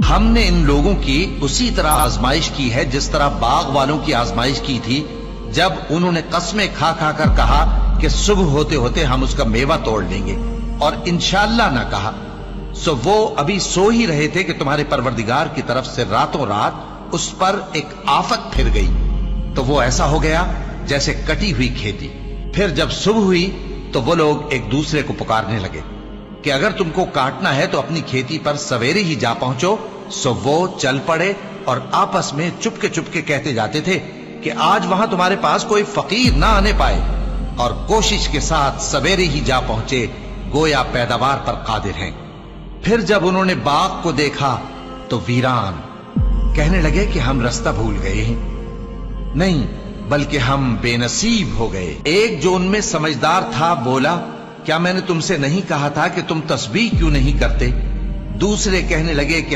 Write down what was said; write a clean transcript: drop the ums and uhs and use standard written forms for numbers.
ہم نے ان لوگوں کی اسی طرح آزمائش کی ہے جس طرح باغ والوں کی آزمائش کی تھی جب انہوں نے قسمیں کھا کھا کر کہا کہ صبح ہوتے ہوتے ہم اس کا میوہ توڑ لیں گے اور انشاءاللہ نہ کہا، سو وہ ابھی سو ہی رہے تھے کہ تمہارے پروردگار کی طرف سے راتوں رات اس پر ایک آفت پھر گئی، تو وہ ایسا ہو گیا جیسے کٹی ہوئی کھیتی۔ پھر جب صبح ہوئی تو وہ لوگ ایک دوسرے کو پکارنے لگے کہ اگر تم کو کاٹنا ہے تو اپنی کھیتی پر سویرے ہی جا پہنچو۔ سو وہ چل پڑے اور آپس میں چپ کے کہتے جاتے تھے کہ آج وہاں تمہارے پاس کوئی فقیر نہ آنے پائے، اور کوشش کے ساتھ سویرے ہی جا پہنچے، گویا پیداوار پر قادر ہیں۔ پھر جب انہوں نے باغ کو دیکھا تو ویران، کہنے لگے کہ ہم رستہ بھول گئے ہیں، نہیں بلکہ ہم بے نصیب ہو گئے۔ ایک جو ان میں سمجھدار تھا بولا، کیا میں نے تم سے نہیں کہا تھا کہ تم تسبیح کیوں نہیں کرتے؟ دوسرے کہنے لگے کہ